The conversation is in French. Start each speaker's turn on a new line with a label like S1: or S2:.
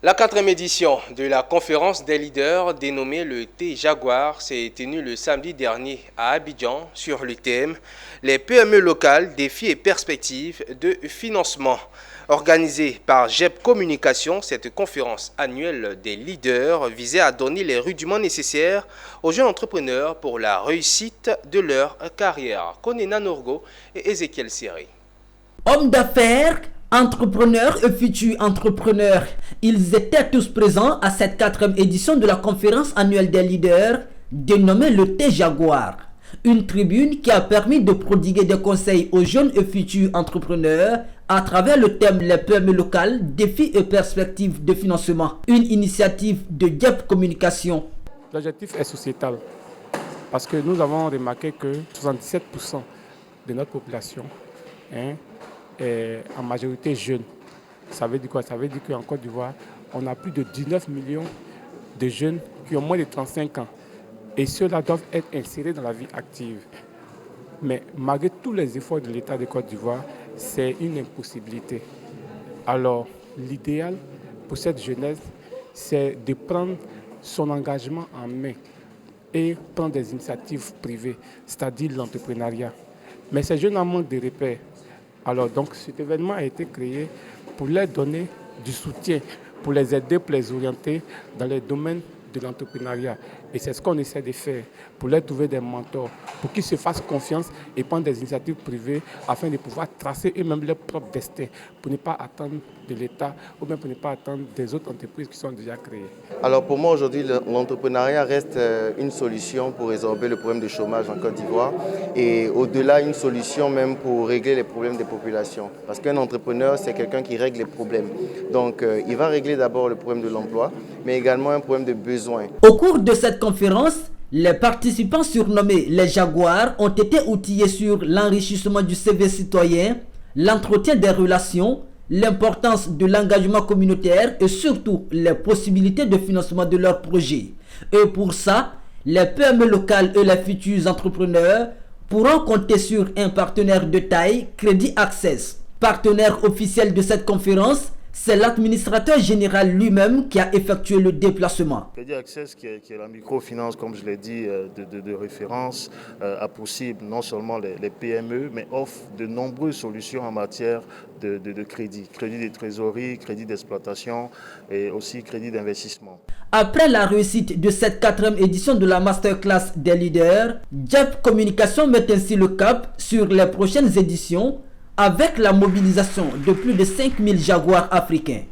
S1: La 4e édition de la conférence des leaders dénommée le T-Jaguar s'est tenue le samedi dernier à Abidjan sur le thème « Les PME locales, défis et perspectives de financement ». Organisée par JEP Communication, cette conférence annuelle des leaders visait à donner les rudiments nécessaires aux jeunes entrepreneurs pour la réussite de leur carrière. Konena Norgo et Ezekiel Siri.
S2: Hommes d'affaires, entrepreneurs et futurs entrepreneurs, ils étaient tous présents à cette 4e édition de la conférence annuelle des leaders dénommée le T-Jaguar. Une tribune qui a permis de prodiguer des conseils aux jeunes et futurs entrepreneurs à travers le thème les PME locales, défis et perspectives de financement. Une initiative de JEP Communication.
S3: L'objectif est sociétal parce que nous avons remarqué que 77% de notre population est en majorité jeune. Ça veut dire quoi? Ça veut dire qu'en Côte d'Ivoire, on a plus de 19 millions de jeunes qui ont moins de 35 ans. Et ceux-là doivent être insérés dans la vie active. Mais malgré tous les efforts de l'État de Côte d'Ivoire, c'est une impossibilité. Alors, l'idéal pour cette jeunesse, c'est de prendre son engagement en main et prendre des initiatives privées, c'est-à-dire l'entrepreneuriat. Mais ces jeunes en manquent de repères. Alors, donc, cet événement a été créé pour leur donner du soutien, pour les aider, pour les orienter dans les domaines de l'entrepreneuriat. Et c'est ce qu'on essaie de faire, pour leur trouver des mentors, pour qu'ils se fassent confiance et prendre des initiatives privées afin de pouvoir tracer eux-mêmes leur propre destin, pour ne pas attendre de l'État ou même pour ne pas attendre des autres entreprises qui sont déjà créées.
S4: Alors pour moi aujourd'hui, l'entrepreneuriat reste une solution pour résorber le problème du chômage en Côte d'Ivoire et au-delà une solution même pour régler les problèmes des populations. Parce qu'un entrepreneur, c'est quelqu'un qui règle les problèmes. Donc il va régler d'abord le problème de l'emploi, mais également un problème de besoin.
S2: Au cours de cette conférence, les participants surnommés les Jaguars ont été outillés sur l'enrichissement du CV citoyen, l'entretien des relations, l'importance de l'engagement communautaire et surtout les possibilités de financement de leurs projets. Et pour ça, les PME locales et les futurs entrepreneurs pourront compter sur un partenaire de taille, Crédit Access. Partenaire officiel de cette conférence, c'est l'administrateur général lui-même qui a effectué le déplacement.
S5: Crédit Access, qui est la microfinance, comme je l'ai dit, de référence, a possible non seulement les PME, mais offre de nombreuses solutions en matière de crédit. Crédit de trésorerie, crédit d'exploitation et aussi crédit d'investissement.
S2: Après la réussite de cette 4e édition de la Masterclass des leaders, JEP Communication met ainsi le cap sur les prochaines éditions avec la mobilisation de plus de 5000 Jaguars africains.